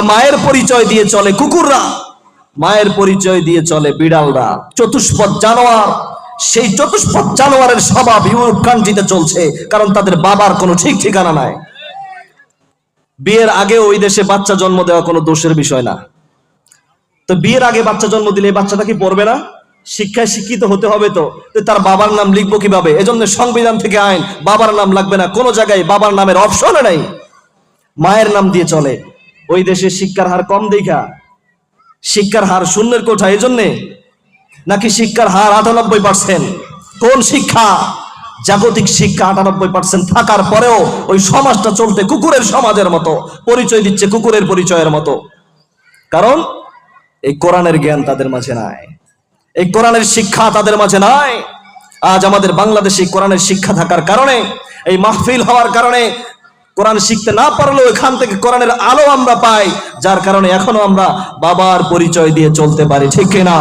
মায়ের পরিচয় দিয়ে চলে কুকুররা, মায়ের পরিচয় দিয়ে চলে বিড়ালরা, চতুষ্পদ জানোয়ার। সেই চতুষ্পদ জানোয়ারের স্বভাব ইউরোপ কান্ট্রিতে চলছে, কারণ তাদের বাবার কোনো ঠিক ঠিকানা নাই। বিয়ের আগে ওই দেশে বাচ্চা জন্ম দেওয়া কোনো দোষের বিষয় না। তো বিয়ের আগে বাচ্চা জন্ম দিলে এই বাচ্চাটা কি পড়বে না? শিক্ষায় শিক্ষিত হতে হবে। তো তার বাবার নাম লিখবো কিভাবে? এজন্য সংবিধান থেকে আইন, বাবার নাম লাগবে না, কোনো জায়গায় বাবার নামের অপশন নাই, মায়ের নাম দিয়ে চলে। ওই দেশে শিক্ষার হার কম দেখা, শিক্ষার হার শূন্যের কোঠা এই জন্যে, নাকি শিক্ষার হার 98%? কোন শিক্ষা? জাগতিক শিক্ষা 98% থাকার পরেও ওই সমাজটা চলতে কুকুরের সমাজের মতো, পরিচয় দিচ্ছে কুকুরের পরিচয়ের মতো। কারণ এই কোরআনের জ্ঞান তাদের মাঝে নাই, এই কোরআনের শিক্ষা তাদের মাঝে নাই। আজ আমাদের বাংলাদেশে কোরআনের শিক্ষা থাকার কারণে, এই মাহফিল হওয়ার কারণে, কোরআন শিখতে না পারলেও এখান থেকে কোরআনের আলো আমরা পাই, যার কারণে এখনো আমরা বাবার পরিচয় দিয়ে চলতে পারি, ঠিক কিনা?